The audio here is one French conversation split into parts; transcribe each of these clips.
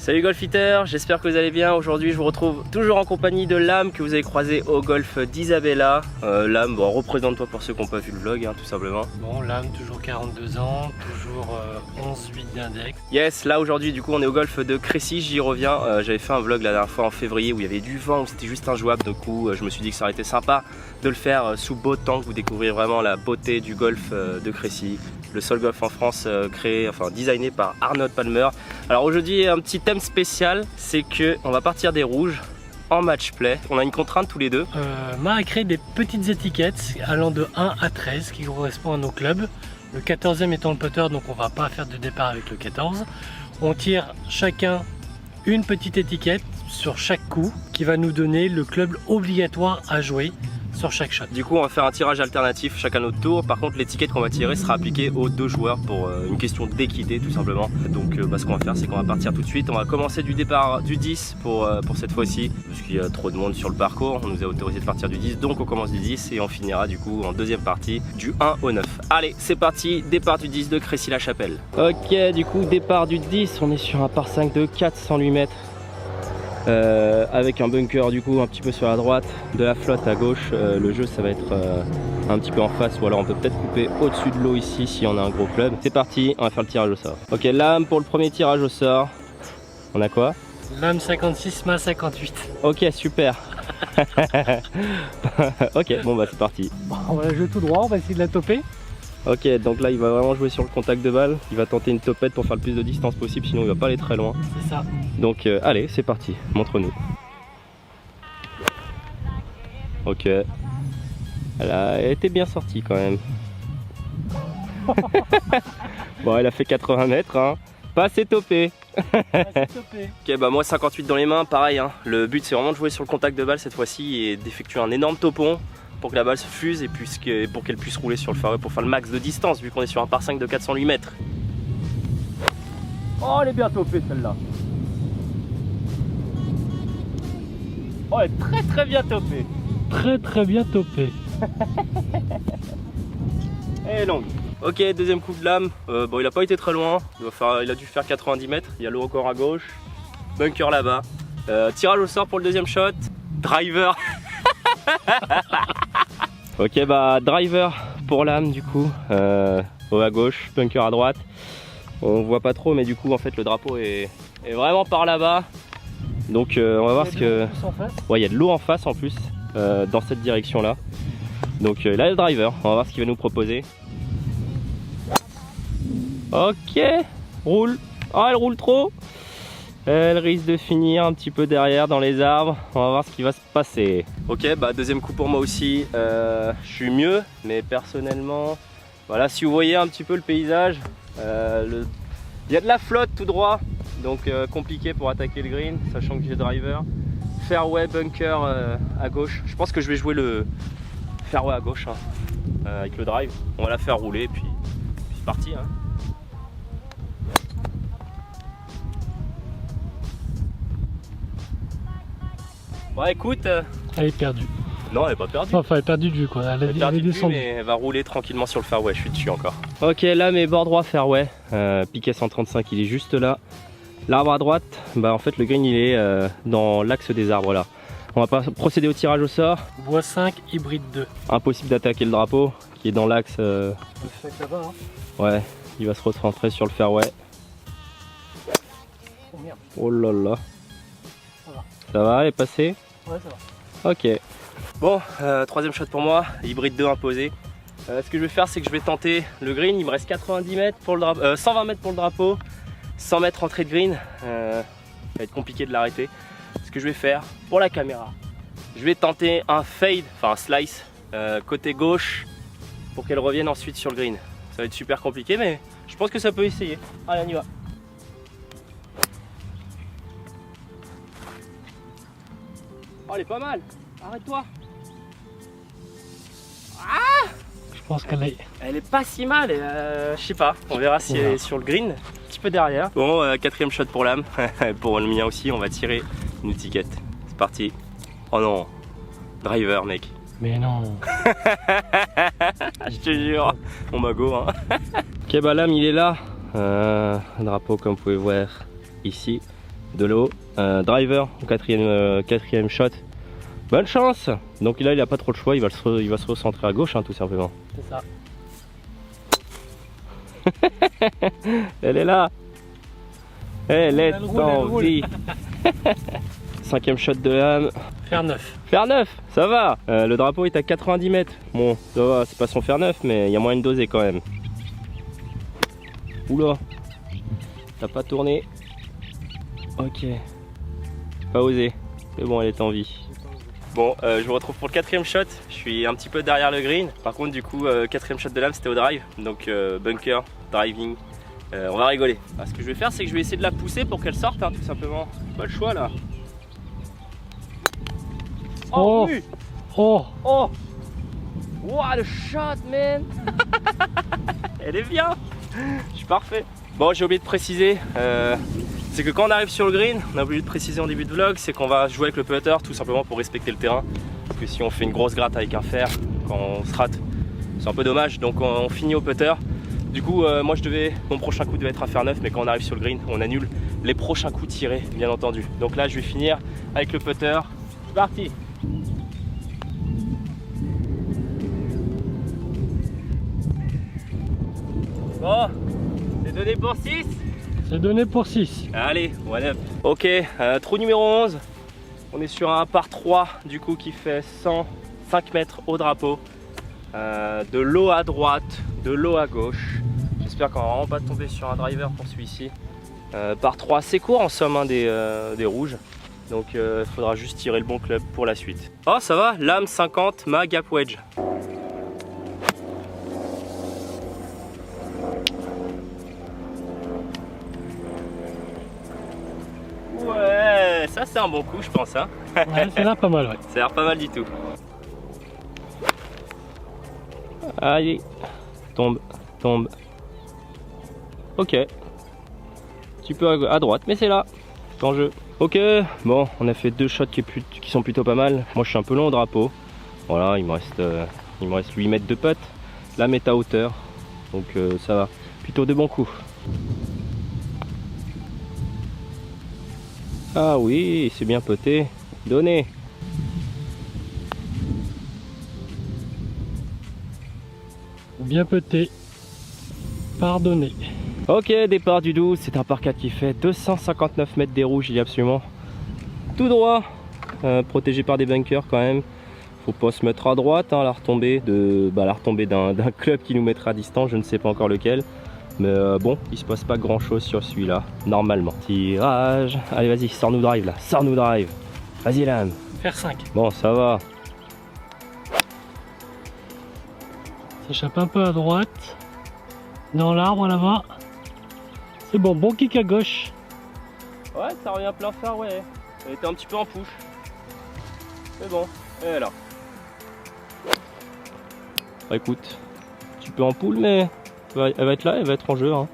Salut golfiteurs, j'espère que vous allez bien. Aujourd'hui je vous retrouve toujours en compagnie de Lame que vous avez croisé au golf d'Isabella. Lame, bon, représente-toi pour ceux qui n'ont pas vu le vlog tout simplement. Bon, Lame, toujours 42 ans, toujours 11,8 d'index. Yes, là aujourd'hui du coup on est au golf de Crécy, j'y reviens. J'avais fait un vlog la dernière fois en février où il y avait du vent, où c'était juste injouable. Du coup je me suis dit que ça aurait été sympa de le faire sous beau temps, que vous découvrirez vraiment la beauté du golf de Crécy. Le seul golf en France designé par Arnold Palmer. Alors aujourd'hui un petit thème spécial, c'est que on va partir des rouges en match play. On a une contrainte tous les deux. Marc a créé des petites étiquettes allant de 1 à 13 qui correspondent à nos clubs. Le 14e étant le putter, donc on va pas faire de départ avec le 14. On tire chacun une petite étiquette sur chaque coup qui va nous donner le club obligatoire à jouer sur chaque shot. Du coup on va faire un tirage alternatif chacun notre tour. Par contre l'étiquette qu'on va tirer sera appliquée aux deux joueurs pour une question d'équité tout simplement. Donc ce qu'on va faire, c'est qu'on va partir tout de suite. On va commencer du départ du 10 pour cette fois-ci, parce qu'il y a trop de monde sur le parcours. On nous a autorisé de partir du 10, donc on commence du 10 et on finira du coup en deuxième partie du 1 au 9. Allez c'est parti, départ du 10 de Crécy-la-Chapelle. Ok, du coup départ du 10, on est sur un par 5 de 408 mètres. Avec un bunker du coup un petit peu sur la droite, de la flotte à gauche. Le jeu ça va être un petit peu en face, ou alors on peut peut-être couper au-dessus de l'eau ici si on a un gros club. C'est parti, on va faire le tirage au sort. Ok, Lame pour le premier tirage au sort. On a quoi? Lame 56, main 58. Ok, super. Ok, bon bah c'est parti. Bon, on va la jouer tout droit, on va essayer de la toper. Ok, donc là il va vraiment jouer sur le contact de balle. Il va tenter une topette pour faire le plus de distance possible, sinon il va pas aller très loin. C'est ça. Donc allez, c'est parti, montre-nous. Ok. Elle a été bien sortie quand même. Bon, elle a fait 80 mètres, hein. Pas assez topé. Ok, bah moi 58 dans les mains, pareil, hein. Le but c'est vraiment de jouer sur le contact de balle cette fois-ci et d'effectuer un énorme topon pour que la balle se fuse et pour qu'elle puisse rouler sur le fairway pour faire le max de distance, vu qu'on est sur un par 5 de 408 mètres. Oh, elle est bien topée celle-là. Oh, elle est très bien topée. Très bien topé. Elle est longue. Ok, deuxième coup de Lame. Bon, il a pas été très loin. Il a dû faire 90 mètres. Il y a l'eau encore à gauche. Bunker là-bas. Tirage au sort pour le deuxième shot. Driver. Ok, bah driver pour Lame du coup. Eau à gauche, bunker à droite. On voit pas trop, mais du coup en fait le drapeau est vraiment par là-bas. Donc on va voir ce que... Ouais, il y a de l'eau en face en plus, dans cette direction là. Donc là le driver, on va voir ce qu'il va nous proposer. Ok, roule. Oh, elle roule trop. Elle risque de finir un petit peu derrière dans les arbres. On va voir ce qui va se passer. Ok, bah deuxième coup pour moi aussi. Je suis mieux, mais personnellement, voilà, si vous voyez un petit peu le paysage, il y a de la flotte tout droit, donc compliqué pour attaquer le green, sachant que j'ai driver. Fairway, bunker à gauche. Je pense que je vais jouer le fairway à gauche hein, avec le drive. On va la faire rouler, puis c'est parti. Hein. Bon écoute, elle est perdue. Non, elle est pas perdue. Enfin, elle est perdue de vue quoi. Elle est perdue de vue, mais elle va rouler tranquillement sur le fairway. Je suis dessus encore. Ok, là mes bords droit fairway. Piquet 135, il est juste là. L'arbre à droite, bah en fait le green il est dans l'axe des arbres là. On va pas procéder au tirage au sort. Bois 5, hybride 2. Impossible d'attaquer le drapeau qui est dans l'axe. Hein. Ouais, il va se recentrer sur le fairway. Oh merde. Oh là là. Ça va. Ça va, elle est passée? Ouais, ça va. Ok. Bon, troisième shot pour moi, hybride 2 imposé. Ce que je vais faire, c'est que je vais tenter le green. Il me reste 90 mètres pour le drapeau, 120 mètres pour le drapeau, 100 mètres entrée de green. Ça va être compliqué de l'arrêter. Ce que je vais faire pour la caméra, je vais tenter un fade, enfin un slice, côté gauche, pour qu'elle revienne ensuite sur le green. Ça va être super compliqué, mais je pense que ça peut essayer. Allez, on y va. Oh, elle est pas mal. Arrête-toi. Ah, je pense qu'elle est... Elle est pas si mal. Je sais pas. On verra si elle est sur le green. Un petit peu derrière. Bon, quatrième shot pour Lame. Pour le mien aussi, on va tirer une étiquette. C'est parti. Oh non. Driver, mec. Mais non. Je te jure. Mon magot. Hein. Ok, bah Lame, il est là. Un drapeau, comme vous pouvez voir ici. de l'eau. Driver au quatrième shot. Bonne chance. Donc là il a pas trop le choix, il va se recentrer à gauche hein, tout simplement. C'est ça. Elle est là. Elle est Elle roule, en elle roule. vie. 5e shot de lame. Fer 9. Fer 9, ça va. Le drapeau est à 90 mètres. Bon, ça va, c'est pas son fer 9, mais il y a moyen de doser quand même. Oula. T'as pas tourné. Ok. Pas osé. C'est bon, elle est en vie. Bon, je vous retrouve pour le 4e shot. Je suis un petit peu derrière le green. Par contre, du coup, 4e shot de lame, c'était au drive. Donc, bunker, driving. On va rigoler. Alors, ce que je vais faire, c'est que je vais essayer de la pousser pour qu'elle sorte, hein, tout simplement. Pas le choix là. Oh, oui. Oh, Oh! What a shot, man! Elle est bien! Je suis parfait. Bon, j'ai oublié de préciser, c'est que quand on arrive sur le green, on a oublié de préciser en début de vlog, c'est qu'on va jouer avec le putter tout simplement pour respecter le terrain. Parce que si on fait une grosse gratte avec un fer, quand on se rate, c'est un peu dommage. Donc on finit au putter. Du coup, moi mon prochain coup devait être un fer 9, mais quand on arrive sur le green, on annule les prochains coups tirés, bien entendu. Donc là, je vais finir avec le putter. C'est parti! Bon, c'est donné pour 6. c'est donné pour 6. Allez, one up. Ok, trou numéro 11. On est sur un par 3 du coup qui fait 105 mètres au drapeau. De l'eau à droite, de l'eau à gauche. J'espère qu'on va vraiment pas tomber sur un driver pour celui-ci. Par 3 assez court en somme hein, des rouges. Donc il faudra juste tirer le bon club pour la suite. Oh ça va, lame 50, ma gap wedge. Ouais, ça c'est un bon coup je pense hein. Ouais, c'est là pas mal, ouais. Ça a l'air pas mal du tout. Allez, tombe, tombe. Ok. Tu peux à droite, mais c'est là. C'est en jeu. Ok, bon, on a fait 2 shots qui sont plutôt pas mal. Moi je suis un peu long au drapeau. Voilà, il me reste 8 mètres de putt. La met à hauteur. Donc ça va. Plutôt de bons coups. Ah oui, c'est bien poté. Donné. Bien peté. Pardonné. Ok, départ du 12, c'est un par 4 qui fait 259 mètres des rouges, il est absolument tout droit, protégé par des bunkers quand même. Faut pas se mettre à droite, hein, la retombée d'un club qui nous mettra à distance, je ne sais pas encore lequel. Mais bon, il se passe pas grand chose sur celui-là, normalement. Tirage, allez vas-y, sors-nous drive là, sors-nous drive. Vas-y l'âme. Fer 5. Bon, ça va. S'échappe un peu à droite. Dans l'arbre là-bas. C'est bon, bon kick à gauche. Ouais, ça revient plein fer, ouais. Elle était un petit peu en push. C'est bon, elle est là. Bah, écoute, un petit peu en poule, mais elle va être là, elle va être en jeu. Hein.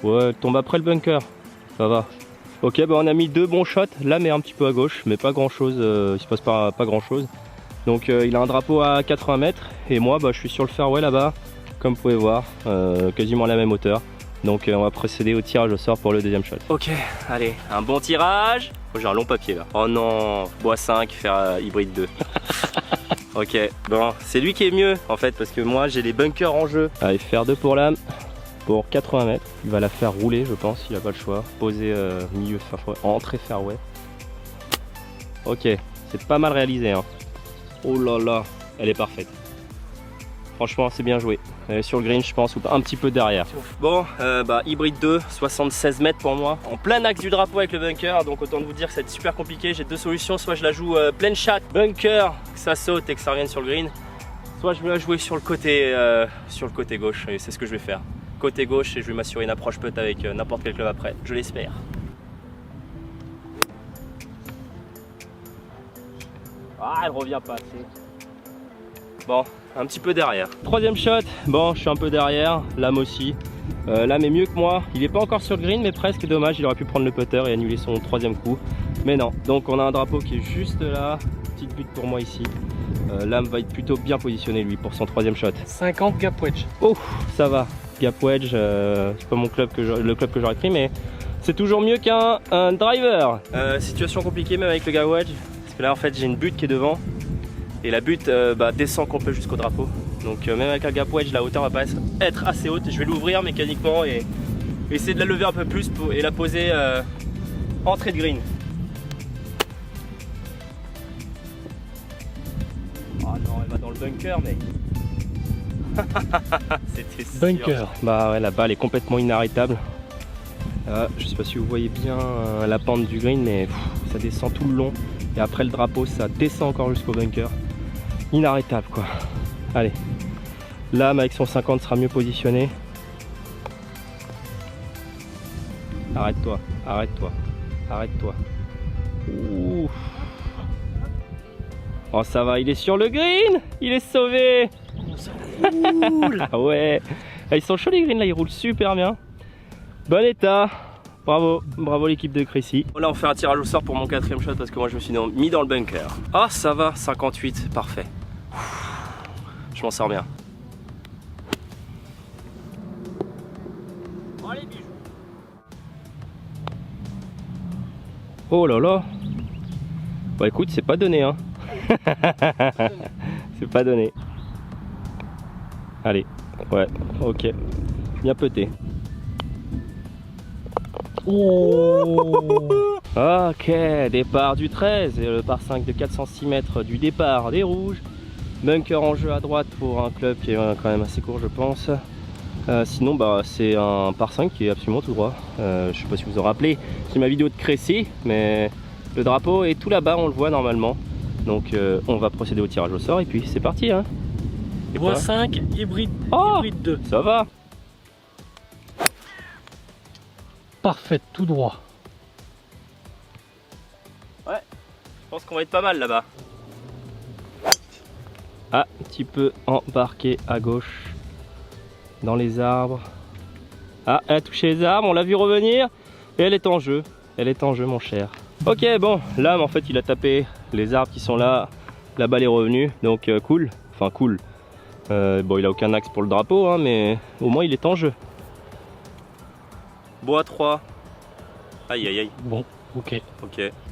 Ouais, elle tombe après le bunker. Ça va. Ok, bah on a mis 2 bons shots. Là, mais un petit peu à gauche, mais pas grand chose. Il se passe pas grand chose. Donc, il a un drapeau à 80 mètres. Et moi, bah, je suis sur le fairway là-bas. Comme vous pouvez voir, quasiment à la même hauteur. Donc on va procéder au tirage au sort pour le 2e shot. Ok, allez, un bon tirage. Oh, j'ai un long papier là. Oh non, bois 5, fer hybride 2. Ok, bon, c'est lui qui est mieux en fait parce que moi j'ai les bunkers en jeu. Allez, fer 2 pour l'âme, pour 80 mètres. Il va la faire rouler je pense, il a pas le choix. Poser milieu fairway, entrée fairway. Ok, c'est pas mal réalisé hein. Oh là là, elle est parfaite. Franchement, c'est bien joué. Sur le green, je pense, ou un petit peu derrière. Bon, hybride 2, 76 mètres pour moi. En plein axe du drapeau avec le bunker. Donc, autant de vous dire que ça va être super compliqué. J'ai 2 solutions. Soit je la joue pleine chatte, bunker, que ça saute et que ça revienne sur le green. Soit je vais la jouer sur le côté gauche. Et c'est ce que je vais faire. Côté gauche, et je vais m'assurer une approche putt avec n'importe quel club après. Je l'espère. Ah, elle revient pas assez. Bon, un petit peu derrière. 3e shot, bon, je suis un peu derrière, l'âme aussi. L'âme est mieux que moi. Il n'est pas encore sur le green, mais presque dommage. Il aurait pu prendre le putter et annuler son 3e coup. Mais non, donc on a un drapeau qui est juste là. Petite butte pour moi ici. L'âme va être plutôt bien positionné lui pour son 3e shot. 50 gap wedge. Oh, ça va. Gap wedge, c'est pas le club que j'aurais pris, mais C'est toujours mieux qu'un driver. Situation compliquée même avec le gap wedge. Parce que là en fait j'ai une butte qui est devant. Et la butte descend complètement jusqu'au drapeau. Donc même avec un gap wedge, la hauteur va pas être assez haute. Je vais l'ouvrir mécaniquement et essayer de la lever un peu plus et la poser entrée de green. Oh non, elle va dans le bunker mec. C'était sûr. Bunker. Bah ouais, la balle est complètement inarrêtable. Je sais pas si vous voyez bien la pente du green, mais ça descend tout le long. Et après le drapeau, ça descend encore jusqu'au bunker. Inarrêtable quoi. Allez. L'âme avec son 50 sera mieux positionné. Arrête-toi, arrête-toi, arrête-toi. Ouh. Oh ça va, il est sur le green. Il est sauvé. Ah ouais, ils sont chauds les greens là, ils roulent super bien. Bon état, bravo, bravo l'équipe de Crécy. Là on fait un tirage au sort pour mon 4ème shot parce que moi je me suis mis dans le bunker. Ah ça va, 58, parfait. Je m'en sors bien. Oh là là. Bah écoute, c'est pas donné hein. C'est pas donné. Allez, ouais, ok. Bien pété. Oh. Ok, départ du 13 et le par 5 de 406 mètres du départ des rouges. Bunker en jeu à droite pour un club qui est quand même assez court je pense. Sinon bah, c'est un par 5 qui est absolument tout droit. Je sais pas si vous vous en rappelez, c'est ma vidéo de Crécy, mais le drapeau est tout là-bas, on le voit normalement. Donc on va procéder au tirage au sort et puis c'est parti hein. Bois 5, hybride, Oh, hybride 2. ça va. Parfait, tout droit. Ouais, je pense qu'on va être pas mal là-bas. Ah, un petit peu embarqué à gauche dans les arbres. Ah, elle a touché les arbres, on l'a vu revenir et elle est en jeu. Elle est en jeu mon cher. Ok, bon, l'âme en fait il a tapé les arbres qui sont là. La balle est revenue, donc cool. Enfin cool. Bon, il a aucun axe pour le drapeau, hein, mais au moins il est en jeu. Bois 3. Aïe aïe aïe. Bon, ok.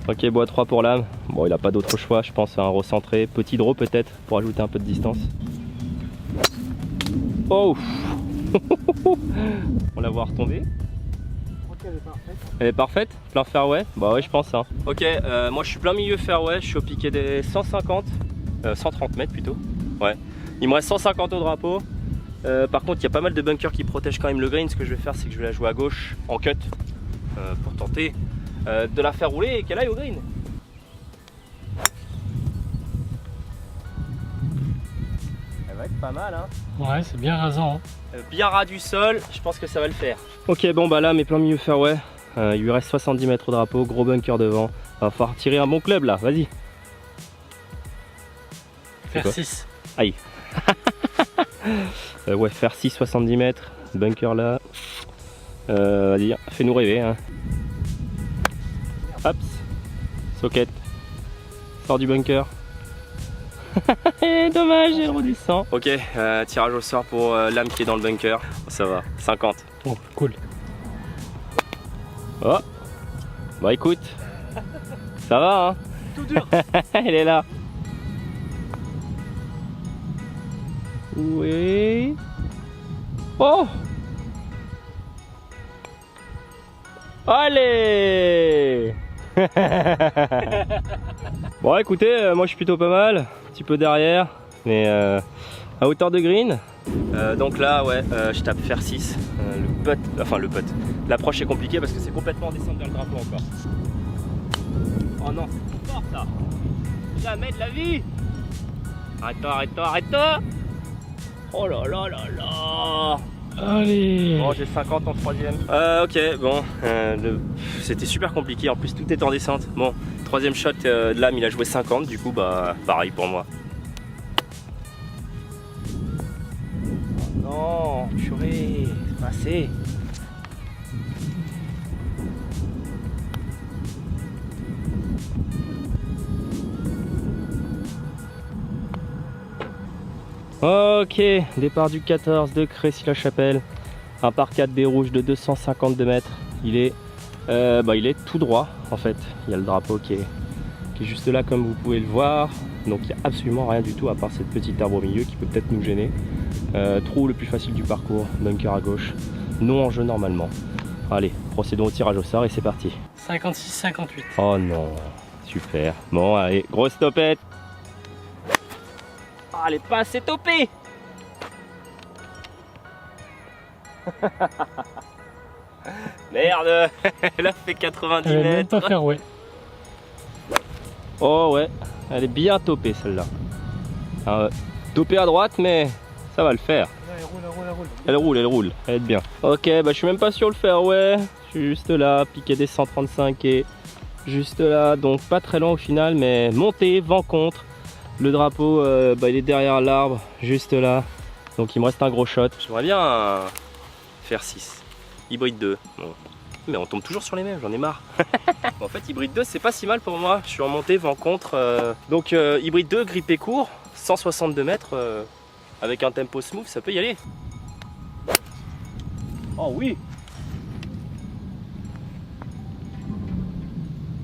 Ok, bois 3 pour l'âme. Bon, il a pas d'autre choix, je pense, à un recentré. Petit draw peut-être, pour ajouter un peu de distance. Oh. On la voit retomber. Elle est parfaite. Elle est parfaite? Plein fairway? Bah ouais, je pense. Hein. Ok, moi je suis plein milieu fairway, je suis au piqué des 150, 130 mètres plutôt. Ouais. Il me reste 150 au drapeau. Par contre, il y a pas mal de bunkers qui protègent quand même le green. Ce que je vais faire, c'est que je vais la jouer à gauche en cut pour tenter de la faire rouler et qu'elle aille au green. Elle va être pas mal, hein. Ouais, c'est bien rasant. Hein. Bien ras du sol, je pense que ça va le faire. Ok, bon bah là, mes plein milieu fairway. Il lui reste 70 mètres au drapeau, gros bunker devant. Va falloir tirer un bon club là, vas-y. Faire 6. Aïe. Ouais, faire 6, 70 mètres, bunker là. Vas-y, fais-nous rêver. Hein. Hop, socket. Sors du bunker. Dommage, elle redescend. Ok, tirage au sort pour l'âme qui est dans le bunker. Ça va, 50. Oh, cool. Oh, bah écoute, ça va hein. Tout dur. Elle est là. Oui. Oh. Allez. Bon écoutez, moi je suis plutôt pas mal. Un petit peu derrière, mais à hauteur de green. Donc là ouais, je tape faire 6. Le putt. L'approche est compliquée parce que c'est complètement en descente vers le drapeau encore. Oh non, c'est trop fort ça. Jamais de la vie. Arrête-toi. Oh là là là là. Allez. Bon, j'ai 50 en troisième. Ok, bon, c'était super compliqué. En plus, tout est en descente. Bon, troisième shot de l'âme, il a joué 50. Du coup, bah, pareil pour moi. Oh non, purée, c'est pas assez. Ok, départ du 14 de Crécy-la-Chapelle. Un par 4 des rouges de 252 mètres. Il est Il est tout droit en fait. Il y a le drapeau qui est juste là comme vous pouvez le voir. Donc il n'y a absolument rien du tout à part cette petite herbe au milieu qui peut peut-être nous gêner. Trou le plus facile du parcours, bunker à gauche, non en jeu normalement. Allez, procédons au tirage au sort et c'est parti. 56-58. Oh non, super. Bon allez, grosse topette. Ah, elle est pas assez topée. Merde. Elle a fait 90 Elle est même mètres. pas fairway. Oh ouais, elle est bien topée celle-là. Topée à droite mais ça va le faire. Elle roule, elle est bien. Ok, bah je suis même pas sur le fairway. Je suis juste là, piqué des 135 et juste là, donc pas très loin au final, mais montée, vent contre. Le drapeau, il est derrière l'arbre, juste là. Donc il me reste un gros shot. J'aimerais bien faire 6. Hybride 2. Bon. Mais on tombe toujours sur les mêmes, j'en ai marre. En fait, hybride 2, c'est pas si mal pour moi. Je suis en montée, vent contre. Donc hybride 2, grippé court, 162 mètres. Avec un tempo smooth, ça peut y aller. Oh oui.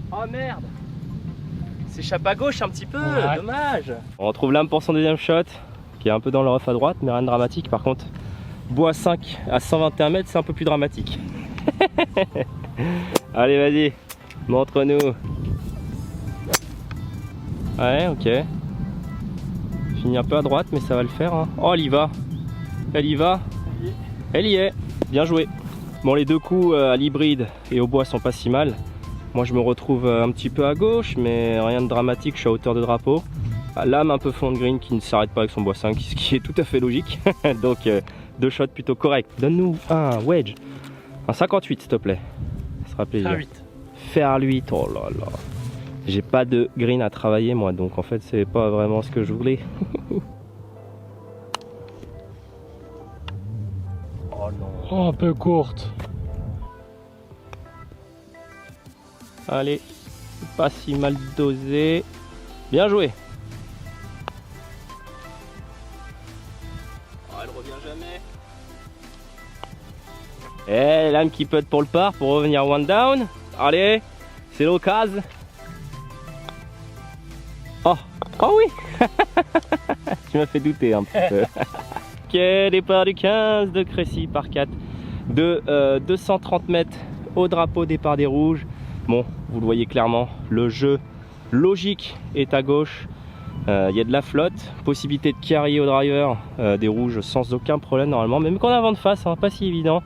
Oh merde. S'échappe à gauche un petit peu, ouais. Dommage. On retrouve l'âme pour son deuxième shot, qui est un peu dans le rough à droite, mais rien de dramatique. Par contre, bois 5 à 121 mètres, c'est un peu plus dramatique. Allez, vas-y, montre-nous. Ouais, ok. Fini un peu à droite, mais ça va le faire. Hein. Oh, elle y va. Elle y va. Elle y est. Bien joué. Bon, les deux coups à l'hybride et au bois sont pas si mal. Moi, je me retrouve un petit peu à gauche, mais rien de dramatique. Je suis à hauteur de drapeau. Lame un peu fond de green qui ne s'arrête pas avec son bois 5, ce qui est tout à fait logique. Donc, deux shots plutôt corrects. Donne-nous un wedge. Un 58, s'il te plaît. Ça sera plaisir. Faire 8. Oh là là. J'ai pas de green à travailler moi, donc en fait c'est pas vraiment ce que je voulais. Oh non. Oh, un peu courte. Allez, pas si mal dosé. Bien joué. Oh, elle revient jamais. Eh, l'âme qui peut être pour le par pour revenir one down. Allez, c'est l'occasion. Oh oui. Tu m'as fait douter un petit peu. Ok, départ du 15 de Crécy par 4 de 230 mètres au drapeau, départ des rouges. Bon, vous le voyez clairement, le jeu logique est à gauche. Il y a de la flotte, possibilité de carry au driver des rouges sans aucun problème normalement. Même quand on a vent de face, hein, pas si évident,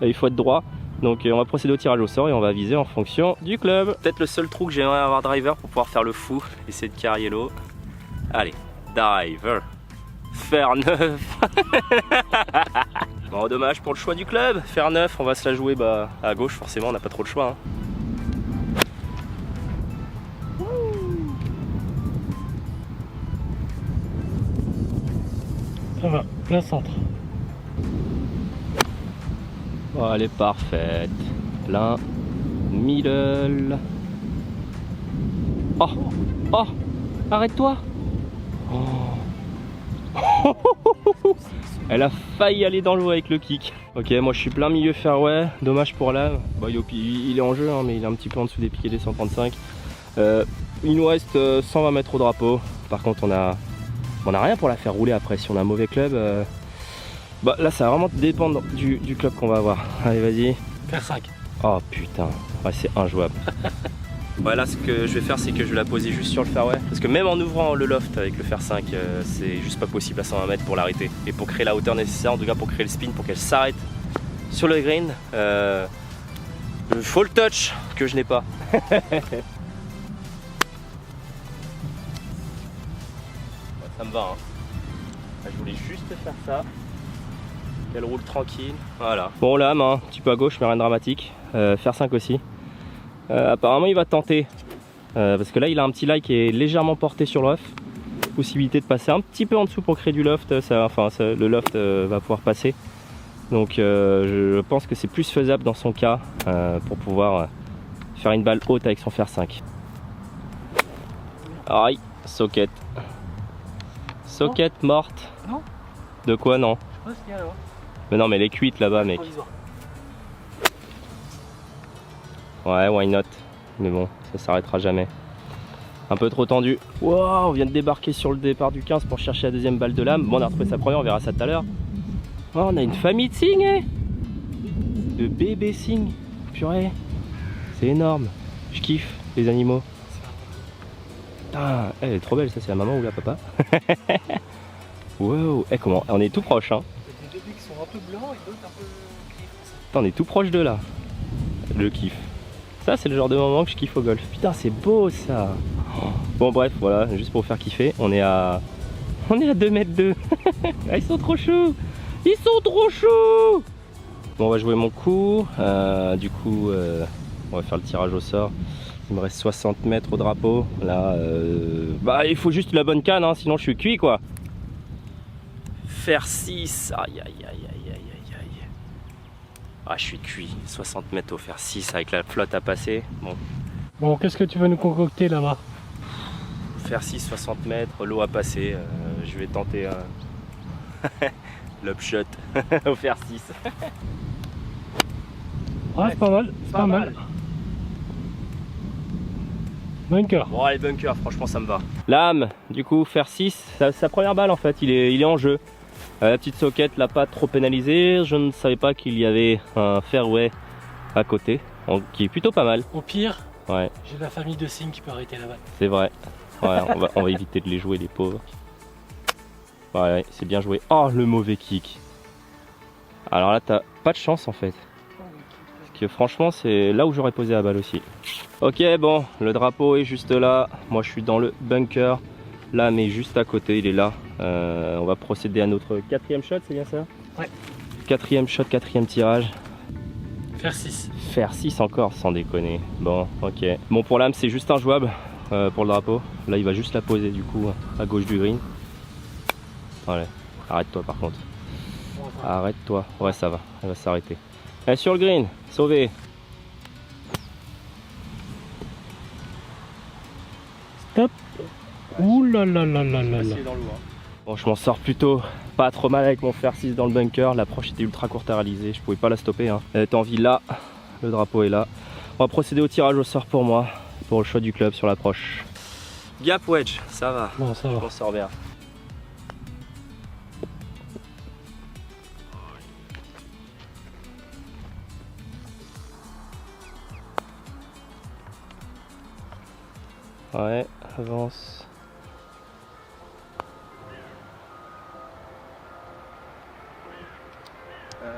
il faut être droit. Donc on va procéder au tirage au sort et on va viser en fonction du club. Peut-être le seul trou que j'aimerais avoir driver pour pouvoir faire le fou, essayer de carry l'eau. Allez, driver, faire 9. Bon, dommage pour le choix du club, faire 9, on va se la jouer à gauche, forcément on n'a pas trop le choix. Hein. Ça va, plein centre. Oh, elle est parfaite. Plein, middle. Oh, oh, arrête-toi. Oh. Elle a failli aller dans l'eau avec le kick. Ok, moi je suis plein milieu fairway. Dommage pour l'âme. Bon, il est en jeu, hein, mais il est un petit peu en dessous des piquets des 135. Il nous reste 120 mètres au drapeau. Par contre, on a rien pour la faire rouler après. Si on a un mauvais club. Là ça va vraiment dépendre du club qu'on va avoir. Allez, vas-y. Faire 5. Oh putain, ouais, c'est injouable. Voilà, ce que je vais faire, c'est que je vais la poser juste sur le fairway. Parce que même en ouvrant le loft avec le fer 5, c'est juste pas possible à 120 mètres pour l'arrêter. Et pour créer la hauteur nécessaire, en tout cas pour créer le spin, pour qu'elle s'arrête sur le green, faut le touch que je n'ai pas. Ça me va, hein. Je voulais juste faire ça. Elle roule tranquille. Voilà. Bon, l'âme, hein, un petit peu à gauche, mais rien de dramatique. Faire 5 aussi. Apparemment, il va tenter. Parce que là, il a un petit lie qui est légèrement porté sur le rough. Possibilité de passer un petit peu en dessous pour créer du loft. Le loft va pouvoir passer. Donc, je pense que c'est plus faisable dans son cas pour pouvoir faire une balle haute avec son fer 5. Aïe, socket. Socket morte. Non. De quoi, non? Je pense qu'il y a là. Mais non, mais elle est cuite là-bas, mec. Ouais, why not? Mais bon, ça s'arrêtera jamais. Un peu trop tendu. Wow, on vient de débarquer sur le départ du 15 pour chercher la deuxième balle de lame. Bon, on a retrouvé sa première, on verra ça tout à l'heure. Oh, on a une famille de cygnes, hein, de bébés cygnes. Purée, c'est énorme. Je kiffe les animaux. Putain, elle est trop belle, ça c'est la maman ou la papa? Wow, comment? On est tout proche, hein. Il y a des bébés qui sont un peu blancs et d'autres un peu gris. Putain, on est tout proche de là. Je kiffe. Ça, c'est le genre de moment que je kiffe au golf. Putain, c'est beau ça. Bon, bref, voilà, juste pour vous faire kiffer, on est à 2 mètres 2. Ah, ils sont trop choux. Ils sont trop choux. Bon, on va jouer mon coup. Du coup, on va faire le tirage au sort. Il me reste 60 mètres au drapeau. Là, bah, il faut juste la bonne canne, hein, sinon je suis cuit, quoi. Faire 6. Aïe, aïe, aïe, aïe, aïe, aïe, aïe. Ah, je suis cuit. 60 mètres au faire 6 avec la flotte à passer. Bon. Bon, qu'est-ce que tu veux nous concocter là-bas? Faire 6, 60 mètres, l'eau à passer. Je vais tenter un l'upshot au faire 6. Ouais, c'est pas mal. C'est pas mal. Bunker. Bon, allez, bunker, franchement, ça me va. Lame, du coup, faire 6, sa première balle en fait, il est en jeu. La petite socket l'a pas trop pénalisé. Je ne savais pas qu'il y avait un fairway à côté, qui est plutôt pas mal. Au pire, Ouais, j'ai la famille de cygnes qui peut arrêter la balle. c'est vrai. Ouais, on va éviter de les jouer, les pauvres. Ouais, c'est bien joué. Oh, le mauvais kick. Alors là, t'as pas de chance en fait. Parce que franchement, c'est là où j'aurais posé la balle aussi. Ok, bon, le drapeau est juste là. Moi, je suis dans le bunker. Là, mais juste à côté, il est là. On va procéder à notre 4e shot, c'est bien ça? Ouais. 4e shot, 4e tirage. Faire 6. Faire 6 encore, sans déconner. Bon, ok. Bon, pour l'âme, c'est juste injouable pour le drapeau. Là, il va juste la poser du coup à gauche du green. Allez, arrête-toi par contre. Arrête-toi. Ouais, ça va, elle va s'arrêter. Elle est sur le green, sauvé. Stop. Ouh là là là là là là. Bon, je m'en sors plutôt pas trop mal avec mon fer 6 dans le bunker. L'approche était ultra courte à réaliser, je pouvais pas la stopper, hein. Elle était en vie là, le drapeau est là. On va procéder au tirage au sort pour moi, pour le choix du club sur l'approche. Gap wedge, ça va. Bon, ça Je va. m'en sors bien. Ouais, avance.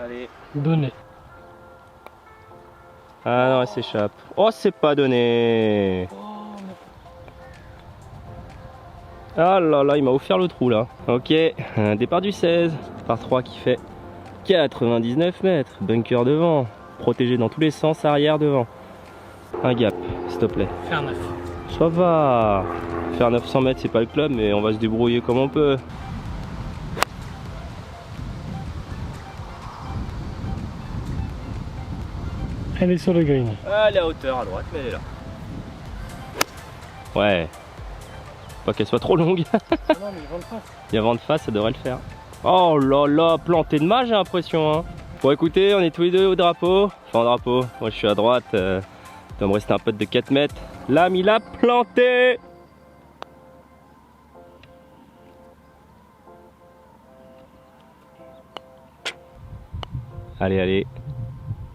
Allez. Donné. Ah non, elle s'échappe. Oh, c'est pas donné. Ah là là, il m'a offert le trou là. Ok, un départ du 16, par 3 qui fait 99 mètres. Bunker devant, protégé dans tous les sens, arrière devant. Un gap, s'il te plaît. Faire 9. Ça va. Faire 900 mètres, c'est pas le club, mais on va se débrouiller comme on peut. Elle est sur le green. Elle est à hauteur à droite, mais elle est là. Ouais. Pas qu'elle soit trop longue. Ah non, mais vent de face. Il y a vent de face, ça devrait le faire. Oh là là, planté de mât, j'ai l'impression. Hein. Bon, écoutez, on est tous les deux au drapeau. Enfin, au drapeau. Moi, je suis à droite. Il doit me rester un putt de 4 mètres. L'âme, il a planté. Allez, allez.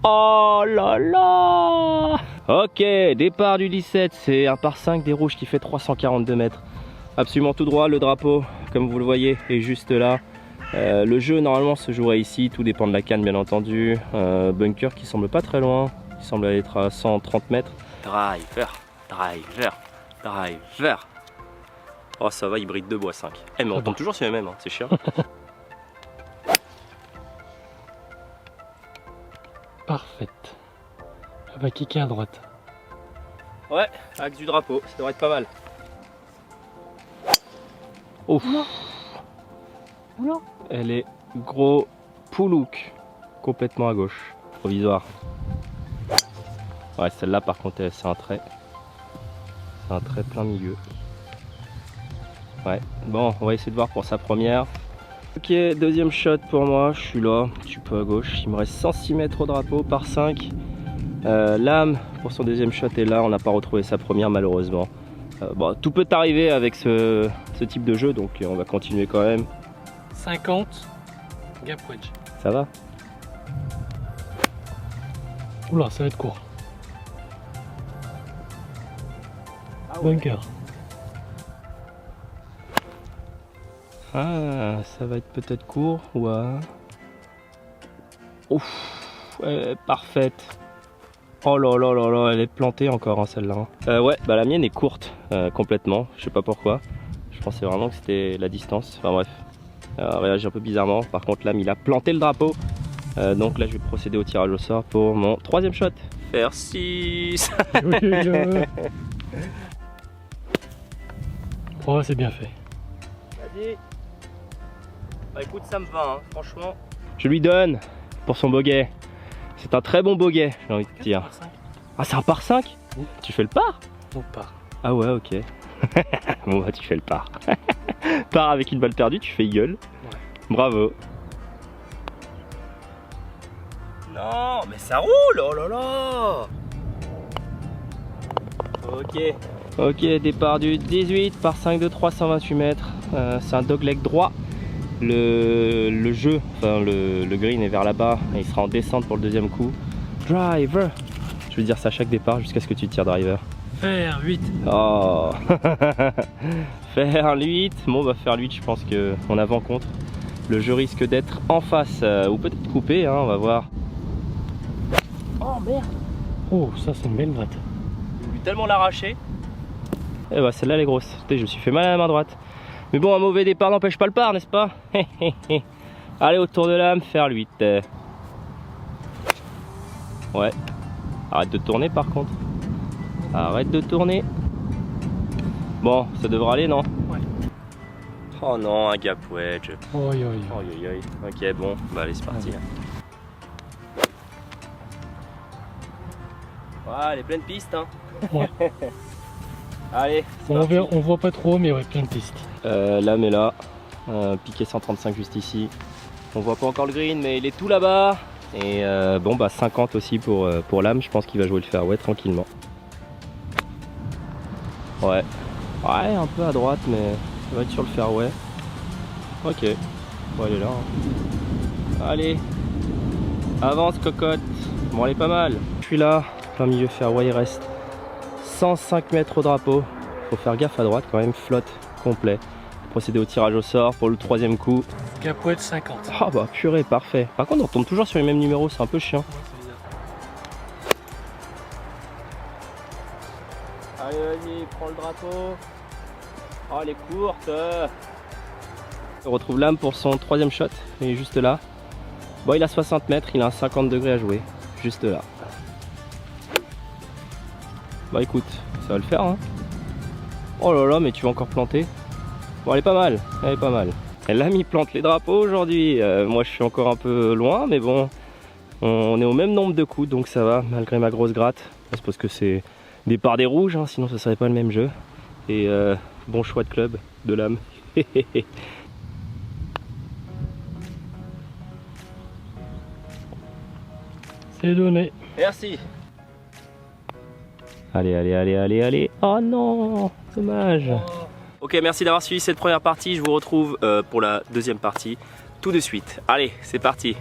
Oh là là. Ok, départ du 17, c'est un par 5 des rouges qui fait 342 mètres. Absolument tout droit, le drapeau, comme vous le voyez, est juste là. Le jeu normalement se jouerait ici, tout dépend de la canne bien entendu. Bunker qui semble pas très loin, qui semble être à 130 mètres. Driver, driver, driver. Oh ça va, il brille 2 bois 5. Eh mais on tombe toujours sur les mêmes, hein, c'est chiant. Parfaite. Elle va kicker à droite. Ouais, axe du drapeau, ça devrait être pas mal. Ouf. Oula. Elle est gros poulouk, complètement à gauche, provisoire. Ouais, celle-là par contre, c'est un trait. C'est un trait plein milieu. Ouais, bon, on va essayer de voir pour sa première. Ok, deuxième shot pour moi, je suis là, un petit peu à gauche. Il me reste 106 mètres au drapeau par 5. Lame pour son deuxième shot est là, on n'a pas retrouvé sa première malheureusement. Bon, tout peut arriver avec ce type de jeu, donc on va continuer quand même. 50, gap wedge. Ça va? Oula, ça va être court. Ah ouais. Bunker. Ah, ça va être peut-être court. Ouais. Ouf, parfaite. Oh là là là là, elle est plantée encore hein, celle-là. Ouais, bah la mienne est courte complètement. Je sais pas pourquoi. Je pensais vraiment que c'était la distance. Enfin bref, réagit un peu bizarrement. Par contre, l'âme il a planté le drapeau. Donc là, je vais procéder au tirage au sort pour mon troisième shot. Faire 6. Oh, c'est bien fait. Vas-y. Bah écoute, ça me va, hein, franchement. Je lui donne pour son bogey. C'est un très bon bogey, j'ai envie de dire. Ah, c'est un par 5 ? Oui. Tu fais le par ? Donc par. Ah ouais, ok. Bon bah tu fais le par. Par avec une balle perdue, tu fais eagle. Ouais. Bravo. Non, mais ça roule, oh là là. Ok. Ok, départ du 18 par 5 de 328 mètres. C'est un dogleg droit. Le jeu, enfin le green est vers là-bas et il sera en descente pour le deuxième coup. Driver. Je veux dire ça à chaque départ jusqu'à ce que tu tires driver. Faire 8. Oh. Faire 8. Bon, on va faire 8, je pense qu'on a vent contre. Le jeu risque d'être en face ou peut-être coupé, hein, on va voir. Oh merde. Oh, ça c'est une belle droite. J'ai voulu tellement l'arracher. Et bah celle-là elle est grosse. Je me suis fait mal à la main droite. Mais bon, un mauvais départ n'empêche pas le par, n'est-ce pas? Allez, autour de l'âme, faire 8. Ouais. Arrête de tourner par contre. Arrête de tourner. Bon, ça devrait aller, non? Ouais. Oh non, un gap wedge. Oi, oi. Oi, oi, oi. Ok, bon, bah allez, c'est parti. Ouais, elle est pleine de pistes, hein. Ouais. Allez, Bon, on voit pas trop, mais ouais, plein de pistes. l'âme est là. Piqué 135 juste ici. On voit pas encore le green, mais il est tout là-bas. Et bon, bah 50 aussi pour l'âme. Je pense qu'il va jouer le fairway tranquillement. Ouais. Ouais, un peu à droite, mais ça va être sur le fairway. Ok. Bon, elle est là. Hein. Allez. Avance, cocotte. Bon, elle est pas mal. Je suis là. Plein milieu fairway, il reste 105 mètres au drapeau. Faut faire gaffe à droite quand même. Flotte complet. Procéder au tirage au sort pour le troisième coup. Gap wedge 50. Ah bah purée, parfait. Par contre, on tombe toujours sur les mêmes numéros. C'est un peu chiant. Allez, vas-y, prends le drapeau. Oh, elle est courte. On retrouve l'âme pour son troisième shot. Il est juste là. Bon, il a 60 mètres, il a un 50 degrés à jouer. Juste là. Bah écoute, ça va le faire. Hein. Oh là là, mais tu vas encore planter. Bon, elle est pas mal. Elle est pas mal. L'âme, il plante les drapeaux aujourd'hui. Moi, je suis encore un peu loin, mais bon. On est au même nombre de coups, donc ça va, malgré ma grosse gratte. C'est parce que c'est départ des rouges, hein, sinon ce serait pas le même jeu. Et bon choix de club de l'âme. C'est donné. Merci. Allez, allez, allez, allez, allez. Oh non, dommage. Ok, merci d'avoir suivi cette première partie. Je vous retrouve pour la deuxième partie tout de suite. Allez, c'est parti.